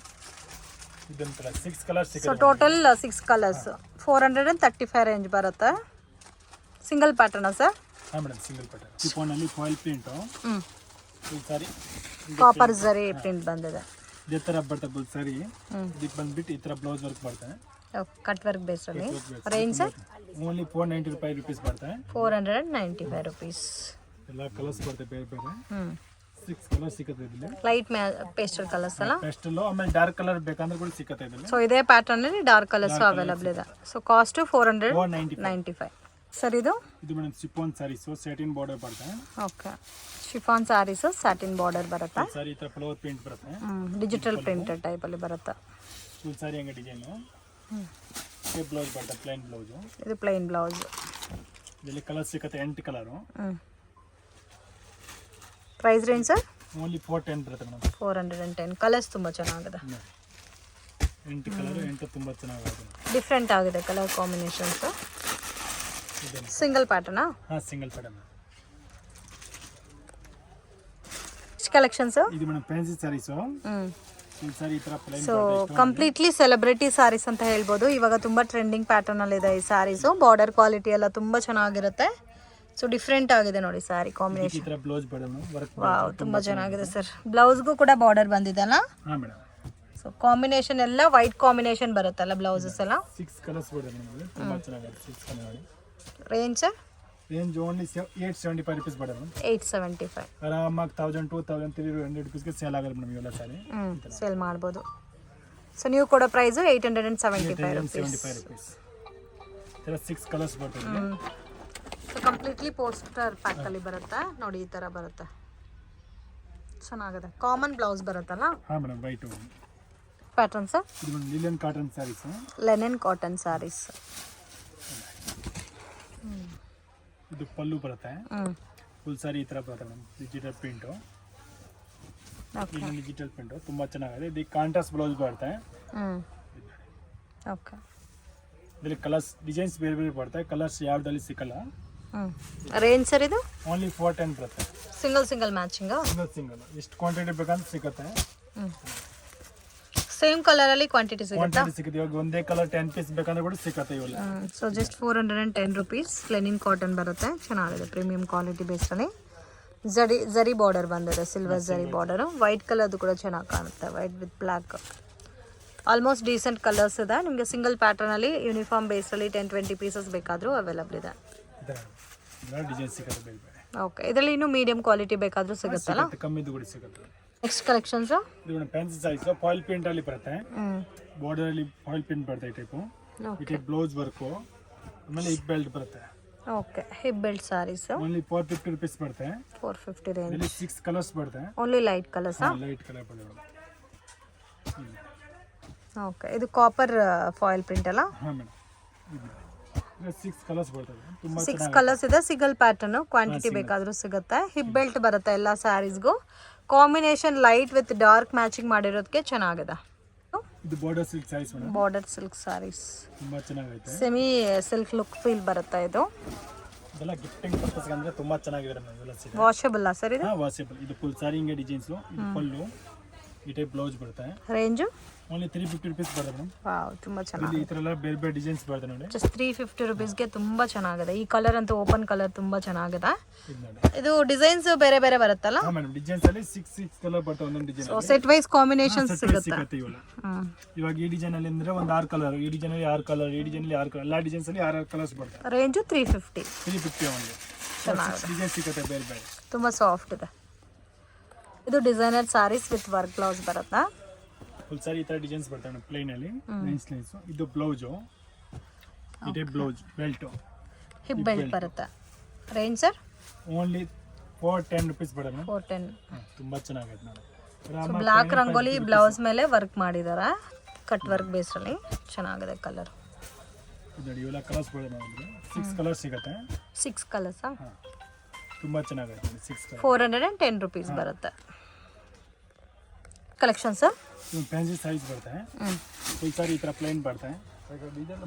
ಇದೊಂದು ಕಲರ್. 6 ಕಲರ್ಸ್ ಸೊ ಸಿಗುತ್ತೆ. ಟೋಟಲ್ 6 ಕಲರ್ಸ್ 435 ರೇಂಜ್ ಬರುತ್ತೆ. ಸಿಂಗಲ್ ಪ್ಯಾಟರ್ನಾ ಸರ್? ಹಾಂ ಮೇಡಮ್, ಸಿಂಗಲ್ ಪ್ಯಾಟರ್ನ್. ಚಿಫಾನಲ್ಲಿ ಫಾಯಿಲ್ ಪ್ರಿಂಟು. ಈ ಸಾರಿ ಕಾಪರ್ ಜರಿ ಪ್ರಿಂಟ್ ಬಂದಿದೆ. ಇದೇ ಥರ ಬರ್ತದೆ ಫುಲ್ ಸಾರಿ. ಇದಕ್ಕೆ ಬಂದ್ಬಿಟ್ಟು ಈ ಥರ ಬ್ಲೌಸ್ ವರ್ಕ್ ಬರ್ತದೆ, ಕಟ್ ವರ್ಕ್ ಬೇಸಲ್ಲಿ. Range sir? ಓನ್ಲಿ 495 rupees ಬರ್ತದೆ. 495 rupees. ಎಲ್ಲ ಕಲರ್ಸ್ ಬರ್ತದೆ ಬೇರೆ ಬೇರೆ. 6 ಕಲರ್ ಸಿಗುತ್ತೆ ಇದರಲ್ಲಿ. ಲೈಟ್ ಪೇಸ್ಟಲ್ ಕಲರ್ಸ್ ಅಲ್ಲ? ಪೇಸ್ಟಲ್. ಆಮೇಲೆ ಡಾರ್ಕ್ ಕಲರ್ ಬೇಕಂದ್ರೆ ಕೂಡ ಸಿಗುತ್ತೆ ಇದರಲ್ಲಿ. ಸೊ ಇದೇ ಪ್ಯಾಟರ್ನ್ ಅಲ್ಲಿ ಡಾರ್ಕ್ ಕಲರ್ಸ್ ಅವೈಲೇಬಲ್ ಇದೆ. So cost 495. ಸರ್ ಇದು madam chiffon saris, satin border ಬರುತ್ತೆ. Okay, chiffon saris satin border ಬರುತ್ತೆ. ಸಾರಿ ಈ ಥರ ಫ್ಲವರ್ ಪ್ರಿಂಟ್ ಬರುತ್ತೆ, ಡಿಜಿಟಲ್ ಪ್ರಿಂಟೆಡ್ ಟೈಪ್ ಅಲ್ಲಿ ಬರುತ್ತೆ. ಫುಲ್ ಸಾರಿ ಹಂಗೆ ಡಿಸೈನು. ಬ್ಲೌಸ್ ಬರುತ್ತೆ ಪ್ಲೈನ್ ಬ್ಲೌಸ್. ಇದು ಪ್ಲೈನ್ ಬ್ಲೌಸ್. ಇದರಲ್ಲಿ ಕಲರ್ ಸಿಗುತ್ತೆ 8 colour. Price range sir? Only 410 ಬರುತ್ತೆ ಮೇಡಮ್. 410. ಕಲರ್ಸ್ ತುಂಬ ಚೆನ್ನಾಗಿದೆ. 8 ಕಲರು, 8 ತುಂಬ ಚೆನ್ನಾಗಿದೆ. ಡಿಫ್ರೆಂಟ್ ಆಗಿದೆ ಕಲರ್ ಕಾಂಬಿನೇಷನ್ಸ್. ಸಿಂಗಲ್ ಪ್ಯಾಟರ್ನಾ? ಹಾಂ, ಸಿಂಗಲ್ ಪ್ಯಾಟರ್ನ್. ಎಷ್ಟು ಕಲೆಕ್ಷನ್ಸ್? ಇದು ಮೇಡಮ್ ಫ್ಯಾನ್ಸಿ ಸ್ಯಾರೀಸು. ಫುಲ್ ಸಾರಿ ಈ ಥರ plain. So completely celebrity sarees ಅಂತ ಹೇಳ್ಬೋದು. ಇವಾಗ ತುಂಬ ಟ್ರೆಂಡಿಂಗ್ ಪ್ಯಾಟರ್ನ್ ಅಲ್ಲಿ ಇದೆ ಈ ಸ್ಯಾರೀಸು. ಬಾರ್ಡರ್ ಕ್ವಾಲಿಟಿ ಎಲ್ಲ ತುಂಬ ಚೆನ್ನಾಗಿರುತ್ತೆ. ಸೊ ಡಿಫ್ರೆಂಟ್ ಆಗಿದೆ ನೋಡಿ ಸ್ಯಾರಿ ಕಾಂಬಿನೇಷನ್. ಈ ಥರ ಬ್ಲೌಸ್ ಬರುತ್ತೆ ವರ್ಕ್. ವಾವ್, ತುಂಬ ಚೆನ್ನಾಗಿದೆ ಸರ್. ಬ್ಲೌಸ್ಗೂ ಕೂಡ ಬಾರ್ಡರ್ ಬಂದಿದೆಲ್ಲ? ಹಾಂ ಮೇಡಮ್. ಸೊ ಕಾಂಬಿನೇಷನ್ ಎಲ್ಲ ವೈಟ್ ಕಾಂಬಿನೇಷನ್ ಬರುತ್ತಲ್ಲ ಬ್ಲೌಸಸ್ ಎಲ್ಲ? 6 ಕಲರ್ಸ್ ಬರುತ್ತೆ ನಿಮಗೆ, ತುಂಬ ಚೆನ್ನಾಗಿದೆ. 6 colour. Range sir? Range only 875 rupees ಬರುತ್ತೆ ಮೇಡಮ್. 875. ಆರಾಮಾಗಿ 1000, 2000, 300 rupees ಸೇಲ್ ಆಗುತ್ತೆ ಮೇಡಮ್ ಇವೆಲ್ಲ ಸಾರಿ. ಸೇಲ್ ಮಾಡ್ಬೋದು. ಸೊ ನೀವು ಕೊಡೋ ಪ್ರೈಸು 875 rupees. ಈ ಥರ 6 ಕಲರ್ಸ್ ಬರ್ತದೆ. ಸೊ ಕಂಪ್ಲೀಟ್ಲಿ ಪೋಸ್ಟರ್ ಪ್ಯಾಕ್ ಅಲ್ಲಿ ಬರುತ್ತೆ ನೋಡಿ, ಈ ಥರ ಬರುತ್ತೆ. ಚೆನ್ನಾಗಿದೆ. ಕಾಮನ್ ಬ್ಲೌಸ್ ಬರುತ್ತಲ್ಲ? ಹಾಂ ಮೇಡಮ್, ವೈಟ್ ಪ್ಯಾಟರ್ನ್ ಸರ್? ಇದು linen cotton sarees. Linen cotton sarees. ಇದು ಪಲ್ಲು ಬರುತ್ತೆ. ಫುಲ್ ಸಾರಿ ಈ ಥರ ಬರುತ್ತೆ madam. Digital print. Digital print ತುಂಬ ಚೆನ್ನಾಗಿದೆ. ಇದಕ್ಕೆ ಕಾಂಟ್ರಾಸ್ಟ್ ಬ್ಲೌಸ್ ಬರುತ್ತೆ. ಓಕೆ, ಇದರಲ್ಲಿ ಕಲರ್ಸ್ ಡಿಸೈನ್ಸ್ ಬೇರೆ ಬೇರೆ ಬರುತ್ತೆ. ಕಲರ್ಸ್ ಯಾವುದಲ್ಲಿ ಸಿಕ್ಕಲ್ಲ. ರೇಂಜ್ ಸರ್ ಇದು? ಓನ್ಲಿ 410 ಬರುತ್ತೆ. Single matching? ಸಿಂಗಲ್. ಎಷ್ಟು ಕ್ವಾಂಟಿಟಿ ಬೇಕಂತ ಸಿಗುತ್ತೆ. ಸೇಮ್ ಕಲರ್ ಅಲ್ಲಿ ಕ್ವಾಂಟಿಟಿ ಸಿಗುತ್ತಾ? ಸಿಗುತ್ತೆ. ಇವಾಗ ಒಂದೇ ಕಲರ್ 10 ಪೀಸ್ ಬೇಕಂದ್ರೆ ಕೂಡ ಸಿಗುತ್ತೆ ಇವೆಲ್ಲ. So just 410 rupees. Lenin cotton ಬರುತ್ತೆ. ಚೆನ್ನಾಗಿದೆ, ಪ್ರೀಮಿಯಂ ಕ್ವಾಲಿಟಿ ಬೇಸಲ್ಲಿ. ಜರಿ ಬಾರ್ಡರ್ ಬಂದಿದೆ, ಸಿಲ್ವರ್ ಜರಿ ಬಾರ್ಡರ್. ವೈಟ್ ಕಲರ್ದು ಕೂಡ ಚೆನ್ನಾಗಿ ಕಾಣುತ್ತೆ, white with black. Almost decent colours ಇದೆ. ನಿಮಗೆ ಸಿಂಗಲ್ ಪ್ಯಾಟರ್ನ್ ಅಲ್ಲಿ ಯೂನಿಫಾರ್ಮ್ ಬೇಸಲ್ಲಿ 10-20 ಪೀಸಸ್ ಬೇಕಾದರೂ ಅವೈಲಬಲ್ ಇದೆ. ಡಿಸೈನ್ ಸಿಗುತ್ತೆ ಬೇರೆ ಬೇರೆ. ಓಕೆ, ಇದರಲ್ಲಿ ಇನ್ನೂ ಮೀಡಿಯಂ ಕ್ವಾಲಿಟಿ ಬೇಕಾದರೂ ಸಿಗುತ್ತಲ್ಲ? ಕಮ್ಮಿದು ಕೂಡ ಸಿಗುತ್ತೆ. ನೆಕ್ಸ್ಟ್ ಕಲೆಕ್ಷನ್ಸ್ ಇದು ಫ್ಯಾನ್ಸಿ ಸಾರೀಸ್ ಫಾಯಿಲ್ ಪ್ರಿಂಟ್ ಅಲ್ಲಿ ಬರುತ್ತೆ. ಬಾರ್ಡರ್ ಅಲ್ಲಿ ಫಾಯಿಲ್ ಪ್ರಿಂಟ್ ಬರುತ್ತೆ ಈ ಟೈಪು. ಇದಕ್ಕೆ ಬ್ಲೌಸ್ ವರ್ಕು, ಆಮೇಲೆ ಹಿಪ್ ಬೆಲ್ಟ್ ಬರುತ್ತೆ. Okay, hip belt sarees only 450 rupees ಬರುತ್ತೆ. 450 ರೇಂಜ್. ಇದರಲ್ಲಿ 6 ಕಲರ್ಸ್ ಬರುತ್ತೆ. Only light colours? Light colour ಬರುತ್ತೆ. ಓಕೆ, ಇದು ಕಾಪರ್ ಫಾಯಿಲ್ ಪ್ರಿಂಟ್ ಅಲ್ಲ? ಹಾಂ ಮೇಡಮ್. ಇದು 6 ಕಲರ್ಸ್ ಬರ್ತದೆ. ತುಂಬ 6 ಕಲರ್ಸ್ ಇದೆ. ಸಿಂಗಲ್ ಪ್ಯಾಟರ್ನ್, ಕ್ವಾಂಟಿಟಿ ಬೇಕಾದರೂ ಸಿಗುತ್ತೆ. ಹಿಪ್ ಬೆಲ್ಟ್ ಬರುತ್ತೆ ಎಲ್ಲ ಸ್ಯಾರೀಸ್ಗೂ. Combination light with dark matching ಮಾಡಿರೋದಕ್ಕೆ ಚೆನ್ನಾಗಿದೆ. ಇದು border silk saris madam. Border silk saris ತುಂಬಾ ಚೆನ್ನಾಗೈತೆ. ಸೆಮಿ ಸಿಲ್ಕ್ ಲುಕ್ ಫೀಲ್ ಬರುತ್ತೆ ಇದು. ಇದೆಲ್ಲ ಗಿಫ್ಟಿಂಗ್ ಪರ್ಪಸ್ ಅಂದ್ರೆ ತುಂಬಾ ಚೆನ್ನಾಗಿದೆ ಮೇಡಮ್. ಇವೆಲ್ಲ ಸಿಗುತ್ತೆ. ವಾಷಬಲ್ ಸರ್ ಇದು? ಹಾಂ, ವಾಷಬಲ್. ಇದು ಫುಲ್ ಸಾರಿ ಹಿಂಗೆ ಡಿಸೈನ್ಸ್. ಇದು ಪಲ್ಲು, ಈ ಟೈಪ್ ಬ್ಲೌಸ್ ಬರುತ್ತೆ. ರೇಂಜು ಓನ್ಲಿ 350 ರುಪೀಸ್ ಬರುತ್ತೆ ಮೇಡಮ್. ವಾವ್, ತುಂಬ ಚೆನ್ನಾಗಿ. ಇಲ್ಲಿ ಈ ಥರ ಎಲ್ಲ ಬೇರೆ ಬೇರೆ ಡಿಸೈನ್ಸ್ ಬರುತ್ತೆ ನೋಡಿ. ಜಸ್ಟ್ 350 ರುಪೀಸ್ಗೆ ತುಂಬ ಚೆನ್ನಾಗಿದೆ. ಈ ಕಲರ್ ಅಂತೂ ಓಪನ್ ಕಲರ್ ತುಂಬ ಚೆನ್ನಾಗಿದೆ. ಇದು ನೋಡಿ. ಇದು ಡಿಸೈನ್ಸ್ ಬೇರೆ ಬೇರೆ ಬರುತ್ತಲ್ಲ? ಹಾಂ ಮೇಡಮ್, ಡಿಸೈನ್ಸ್ ಅಲ್ಲಿ 6 ಕಲರ್ ಬರುತ್ತೆ ಒಂದೊಂದು design. So set wise combinations ಸಿಗುತ್ತೆ. ಇವಾಗ ಈ ಡಿಸೈನ್ ಅಲ್ಲಿ ಅಂದ್ರೆ ಒಂದು 6 ಕಲರ್, ಈ ಡಿಸೈನ್ ಅಲ್ಲಿ 6 ಕಲರ್, ಈ ಡಿಸೈನ್ ಅಲ್ಲಿ 6 ಕಲರ್, ಎಲ್ಲ ಡಿಸೈನ್ಸ್ ಅಲ್ಲಿ 6 ಕಲರ್ಸ್ ಬರುತ್ತೆ. Range 350 only. ಚೆನ್ನಾಗಿದೆ. ಡಿಸೈನ್ ಸಿಗುತ್ತೆ ಬೇರೆ ಬೇರೆ. ತುಂಬ ಸಾಫ್ಟ್ ಇದೆ. ಇದು designer sarees with work blouse ಬರುತ್ತಾ? ಫುಲ್ ಸಾರಿ ಈ ತರ ಡಿಸೈನ್ಸ್ ಬರ್ತವೆ ಪ್ಲೇನ್ ಅಲ್ಲಿ. ಲೈನ್ಸ್ ಇದು ಬ್ಲೌಸ್, ಇದೇ ಬ್ಲೌಸ್ ಬೆಲ್ಟ್, ಹಿಪ್ ಬೆಲ್ಟ್ ಬರುತ್ತೆ. Range sir? ಓನ್ಲಿ 410 ರುಪೀಸ್ ಬರುತ್ತೆ. 410. ತುಂಬಾ ಚೆನ್ನಾಗಿದೆ ನೋಡಿ. ಬ್ಲಾಕ್ ರಂಗೋಲಿ ಬ್ಲೌಸ್ ಮೇಲೆ ವರ್ಕ್ ಮಾಡಿದಾರೆ, ಕಟ್ ವರ್ಕ್ ಬೇಸ್ ಅಲ್ಲಿ. ಚೆನ್ನಾಗಿದೆ ಕಲರ್. ನೋಡಿ ಇವೆಲ್ಲ ಕಲರ್ಸ್ ಬರುತ್ತೆ ನೋಡಿ. 6 ಕಲರ್ಸ್ ಸಿಗುತ್ತೆ. 6 ಕಲರ್ಸಾ? ತುಂಬಾ ಚೆನ್ನಾಗಿದೆ. 6 ಕಲರ್ 410 ರುಪೀಸ್ ಬರುತ್ತೆ. Collection sir? ಇದು ಫ್ಯಾನ್ಸಿ ಸೈಜ್ ಬರುತ್ತೆ. ಫುಲ್ ಸಾರಿ ಈ ತರ ಪ್ಲೇನ್ ಬರುತ್ತೆ.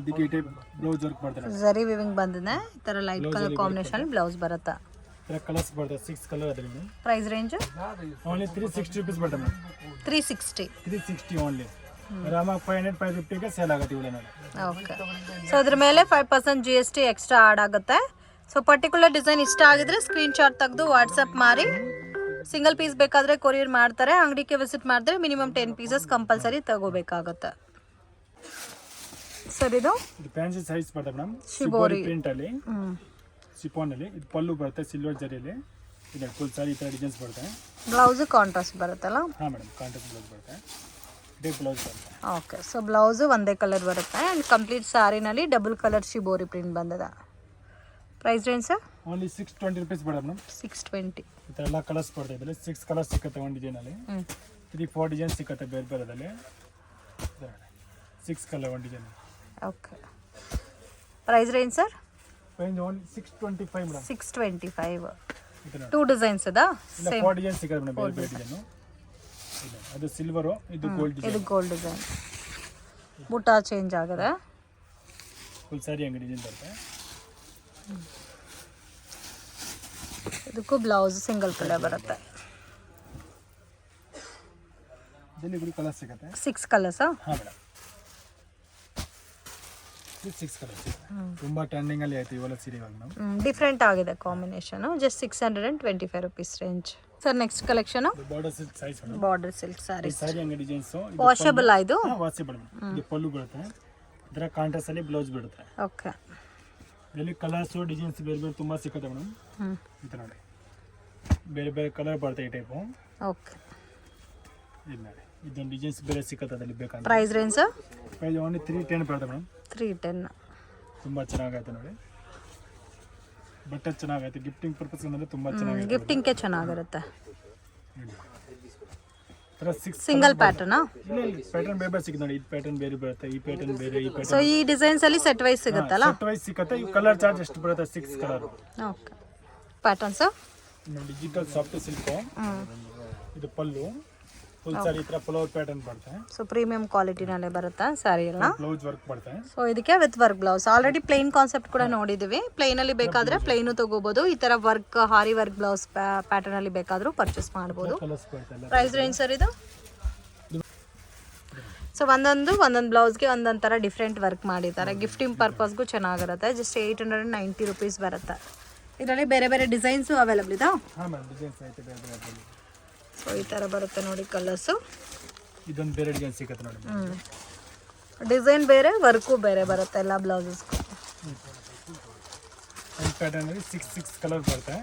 ಇದಕ್ಕೆ ಈ ಟೈಪ್ ಬ್ಲೌಸ್ ವರ್ಕ್ ಮಾಡ್ತಾರೆ. ಜರಿ ವಿವಿಂಗ್ ಬಂದಿದೆ. ಈ ತರ ಲೈಟ್ ಕಲರ್ ಕಾಂಬಿನೇಷನ್ ಬ್ಲೌಸ್ ಬರುತ್ತೆ. ಈ ತರ ಕಲರ್ಸ್ ಬರುತ್ತೆ. 6 ಕಲರ್ ಅದರಲ್ಲಿ. ಪ್ರೈಸ್ ರೇಂಜ್ ಓನ್ಲಿ 360 ರುಪೀಸ್ ಬರುತ್ತೆ. 360 ಓನ್ಲಿ. ಆರಾಮಾಗಿ 500 550 ಗೆ ಸೇಲ್ ಆಗುತ್ತೆ ಇವಳೆ ನೋಡಿ. ಓಕೆ. ಸೊ ಅದ್ರ ಮೇಲೆ 5% GST ಎಕ್ಸ್ಟ್ರಾ ಆಡ್ ಆಗುತ್ತೆ. ಸೊ ಪರ್ಟಿಕ್ಯುಲರ್ ಡಿಸೈನ್ ಇಷ್ಟ ಆಗಿದ್ರೆ ಸ್ಕ್ರೀನ್ ಶಾಟ್ ತೆಗೆದು ವಾಟ್ಸಪ್ ಮಾಡಿ. ಸಿಂಗಲ್ ಪೀಸ್ ಬೇಕಾದರೆ ಕೊರಿಯರ್ ಮಾಡ್ತಾರೆ. ಅಂಗಡಿಗೆ ವಿಸಿಟ್ ಮಾಡಿದ್ರೆ ಮಿನಿಮಮ್ 10 ಪೀಸಸ್ ಕಂಪಲ್ಸರಿ ತಗೋಬೇಕಾಗುತ್ತೆ. ಸರ್ ಇದು ಫ್ಯಾನ್ಸಿ ಸೈಜ್ ಬರುತ್ತೆ ಮೇಡಮ್. ಶಿಬೋರಿ ಪ್ರಿಂಟ್ ಅಲ್ಲಿ, ಶಿಫಾನ್ ಅಲ್ಲಿ. ಇದು ಪಲ್ಲು ಬರುತ್ತೆ ಸಿಲ್ವರ್ ಜರಿಯಲ್ಲಿ. ಇದು ಫುಲ್ ಸಾರಿ ಈ ತರ ಡಿಸೈನ್ಸ್ ಬರುತ್ತೆ. ಬ್ಲೌಸ್ ಕಾಂಟ್ರಾಸ್ಟ್ ಬರುತ್ತಲ್ಲ? ಹಾಂ ಮೇಡಮ್, ಕಾಂಟ್ರಾಸ್ಟ್ ಬ್ಲೌಸ್ ಬರುತ್ತೆ. ಇದೇ ಬ್ಲೌಸ್ ಬರುತ್ತೆ. ಓಕೆ. ಸೊ ಬ್ಲೌಸು ಒಂದೇ ಕಲರ್ ಬರುತ್ತೆ ಆ್ಯಂಡ್ ಕಂಪ್ಲೀಟ್ ಸ್ಯಾರಿನಲ್ಲಿ ಡಬಲ್ ಕಲರ್ ಶಿಬೋರಿ ಪ್ರಿಂಟ್ ಬಂದಿದೆ. Price range sir? Only 620 rupees ಬರುತ್ತೆ ಮೇಡಮ್. 620. ಈ ಥರ ಎಲ್ಲ ಕಲರ್ಸ್ ಬರುತ್ತೆ. ಇದರಲ್ಲಿ 6 ಕಲರ್ಸ್ ಸಿಗುತ್ತೆ ಒಂದು ಡಿಸೈನಲ್ಲಿ. 3-4 ಡಿಸೈನ್ ಸಿಗುತ್ತೆ ಬೇರೆ ಬೇರೆದಲ್ಲಿ. 6 ಕಲರ್ ಒಂದು design. Okay. Price range sir? Price only 625 madam. 625. ಇದು 2 ಡಿಸೈನ್ಸ್ ಇದಾ? ಇಲ್ಲ 4 ಡಿಸೈನ್ ಸಿಗುತ್ತೆ ಮೇಡಮ್, ಬೇರೆ ಬೇರೆ ಡಿಸೈನು. ಅದು ಸಿಲ್ವರು, ಇದು ಗೋಲ್ಡ್ ಡಿಸೈನ್. ಇದು ಗೋಲ್ಡ್ ಡಿಸೈನ್. ಬುಟ್ಟ ಚೇಂಜ್ ಆಗಿದೆ. ಫುಲ್ ಸಾರಿ ಅಂಗಡಿ ಡಿಸೈನ್ ಬರುತ್ತೆ. ಇದಕ್ಕೂ ಬ್ಲೌಸ್ ಸಿಂಗಲ್ ಕಲರ್ ಬರುತ್ತೆ. ಇದರಲ್ಲಿ ಕೂಡ ಕಲರ್ ಸಿಗುತ್ತೆ. 6 ಕಲರ್ಸಾ? ಹಾಂ ಮೇಡಮ್, 6 ಕಲರ್ಸ್. ತುಂಬ ಟ್ರೆಂಡಿಂಗ್ ಅಲ್ಲಿ ಆಯ್ತು ಇವೆಲ್ಲ ಸೀರೆ ಇವಾಗ ನಾವು. ಡಿಫ್ರೆಂಟ್ ಆಗಿದೆ combination. Just 625 rupees range. Sir next collection border silk size madam. Border silk saris. Sari ಅಂಗಡಿ ಡಿಸೈನ್ಸ್. ವಾಷಬಲ್ ಇದು? ವಾಷಬಲ್. ಇದು ಪಲ್ಲು ಬರುತ್ತೆ. ಇದರ ಕಾಂಟ್ರಾಸ್ಟ್ ಅಲ್ಲಿ ಬ್ಲೌಸ್ ಬರುತ್ತೆ. ಓಕೆ. ಇದರಲ್ಲಿ ಕಲರ್ಸ್ ಡಿಸೈನ್ಸ್ ಬೇರೆ ಬೇರೆ ತುಂಬ ಸಿಗುತ್ತೆ ಮೇಡಮ್. ಈ ಥರ ನೋಡಿ ಬೇರೆ ಬೇರೆ ಕಲರ್ ಬರುತ್ತೆ ಈ ಟೈಪು. ಓಕೆ. ಇದು ನೋಡಿ ಇದೊಂದು ಡಿಸೈನ್ಸ್ ಬೇರೆ ಸಿಗುತ್ತೆ ಅದರಲ್ಲಿ ಬೇಕಂದ್ರೆ. Price range sir? Price only 310 ಬರುತ್ತೆ ಮೇಡಮ್. 310. ತುಂಬ ಚೆನ್ನಾಗೈತೆ ನೋಡಿ. ಬಟ್ಟೆ ಚೆನ್ನಾಗೈತೆ. ಗಿಫ್ಟಿಂಗ್ ಪರ್ಪಸ್ ಅಂದರೆ ತುಂಬ ಚೆನ್ನಾಗಿದೆ. ಗಿಫ್ಟಿಂಗ್ಗೆ ಚೆನ್ನಾಗಿರುತ್ತೆ. ಸಿಂಗಲ್ ಪ್ಯಾಟರ್ನ್ ಪ್ಯಾಟರ್ನ್ ಬೇರೆ ಬೇರೆ ಸಿಗುತ್ತೆ ನೋಡಿ. ಈ ಪ್ಯಾಟರ್ನ್ ಬೇರೆ ಬರುತ್ತೆ, ಈ ಪ್ಯಾಟರ್ನ್ ಬೇರೆ, ಈ ಪ್ಯಾಟರ್ನ್. ಸೊ ಈ ಡಿಸೈನ್ಸ್ ಅಲ್ಲಿ ಸೆಟ್ ವೈಸ್ ಸಿಗುತ್ತಲ್ಲ? ಸೆಟ್ ವೈಸ್ ಸಿಗುತ್ತೆ. ಈ ಕಲರ್ ಚಾರ್ಜ್ ಎಷ್ಟು ಬರುತ್ತೆ? 6 colour. Okay. Patterns digital soft silk. ಇದು ಪಲ್ಲು ಫುಲ್ ಸಾರಿ ಈ ಥರ ಫ್ಲವರ್ ಪ್ಯಾಟರ್ನ್ ಬರುತ್ತೆ. ಸೊ ಪ್ರೀಮಿಯಂ ಕ್ವಾಲಿಟಿನಲ್ಲೇ ಬರುತ್ತೆ ಸ್ಯಾರಿ ಎಲ್ಲ. ಬ್ಲೌಸ್ ವರ್ಕ್ ಬರುತ್ತೆ. ಸೊ ಇದಕ್ಕೆ with work blouse. Already plain concept ಕೂಡ ನೋಡಿದ್ದೀವಿ. ಪ್ಲೇನಲ್ಲಿ ಬೇಕಾದರೆ ಪ್ಲೇನು ತೊಗೋಬೋದು. ಈ ಥರ ವರ್ಕ್ ಹಾರಿ ವರ್ಕ್ ಬ್ಲೌಸ್ ಪ್ಯಾಟರ್ನಲ್ಲಿ ಬೇಕಾದರೂ ಪರ್ಚೇಸ್ ಮಾಡ್ಬೋದು. ಪ್ರೈಸ್ ರೇಂಜ್ ಸರ್ ಇದು? ಸೊ ಒಂದೊಂದು ಬ್ಲೌಸ್ಗೆ ಒಂದೊಂದು ಥರ ಡಿಫ್ರೆಂಟ್ ವರ್ಕ್ ಮಾಡಿದ್ದಾರೆ. ಗಿಫ್ಟಿಂಗ್ ಪರ್ಪಸ್ಗೂ ಚೆನ್ನಾಗಿರುತ್ತೆ. ಜಸ್ಟ್ 890 ರುಪೀಸ್ ಬರುತ್ತೆ. ಇದರಲ್ಲಿ ಬೇರೆ ಬೇರೆ ಡಿಸೈನ್ಸು ಅವೈಲಬಲ್ ಇದೆ. ಸೊ ಈ ಥರ ಬರುತ್ತೆ ನೋಡಿ ಕಲರ್ಸು. ಇದೊಂದು ಬೇರೆ ಡಿಸೈನ್ ಸಿಗುತ್ತೆ ನೋಡಿ. ಡಿಸೈನ್ ಬೇರೆ, ವರ್ಕು ಬೇರೆ ಬರುತ್ತೆ ಎಲ್ಲ ಬ್ಲೌಸಸ್ಗೂ. ಒಂದು ಪ್ಯಾಟರ್ನಲ್ಲಿ 6 ಕಲರ್ ಬರುತ್ತೆ.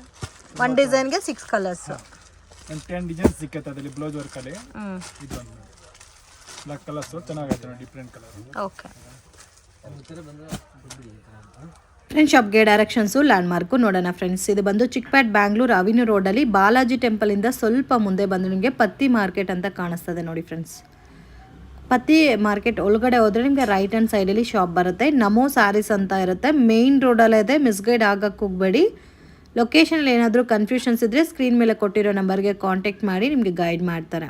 ಒಂದು ಡಿಸೈನ್ಗೆ 6 ಕಲರ್ಸ್. ಒಂದು 10 ಡಿಸೈನ್ ಸಿಕ್ಕತ್ತೆ ಅದರಲ್ಲಿ ಬ್ಲೌಸ್ ವರ್ಕಲ್ಲಿ. ಇದೊಂದು ಬ್ಲಾಕ್ ಕಲರ್ಸ್ ಚೆನ್ನಾಗೈತೆ ನೋಡಿ, ಡಿಫ್ರೆಂಟ್ ಕಲರ್. ಓಕೆ. ಫ್ರೆಂಡ್ಸ್ ಶಾಪ್ಗೆ ಡೈರೆಕ್ಷನ್ಸು ಲ್ಯಾಂಡ್ಮಾರ್ಕು ನೋಡೋಣ ಫ್ರೆಂಡ್ಸ್. ಇದು ಬಂದು ಚಿಕ್ಕಪೇಟ್ ಬ್ಯಾಂಗ್ಳೂರು ಅವಿನ್ಯೂ ರೋಡಲ್ಲಿ ಬಾಲಾಜಿ ಟೆಂಪಲಿಂದ ಸ್ವಲ್ಪ ಮುಂದೆ ಬಂದು ನಿಮಗೆ ಪತ್ತಿ ಮಾರ್ಕೆಟ್ ಅಂತ ಕಾಣಿಸ್ತದೆ ನೋಡಿ ಫ್ರೆಂಡ್ಸ್. ಪತ್ತಿ ಮಾರ್ಕೆಟ್ ಒಳಗಡೆ ಹೋದರೆ ನಿಮಗೆ ರೈಟ್ ಹ್ಯಾಂಡ್ ಸೈಡಲ್ಲಿ ಶಾಪ್ ಬರುತ್ತೆ. ನಮೋ ಸ್ಯಾರೀಸ್ ಅಂತ ಇರುತ್ತೆ. ಮೇಯ್ನ್ ರೋಡಲ್ಲೇ ಇದೆ. ಮಿಸ್ಗೈಡ್ ಆಗಕ್ಕೆ ಹೋಗಬೇಡಿ. ಲೊಕೇಶನಲ್ಲಿ ಏನಾದರೂ ಕನ್ಫ್ಯೂಷನ್ಸ್ ಇದ್ದರೆ ಸ್ಕ್ರೀನ್ ಮೇಲೆ ಕೊಟ್ಟಿರೋ ನಂಬರ್ಗೆ ಕಾಂಟ್ಯಾಕ್ಟ್ ಮಾಡಿ ನಿಮಗೆ ಗೈಡ್ ಮಾಡ್ತಾರೆ.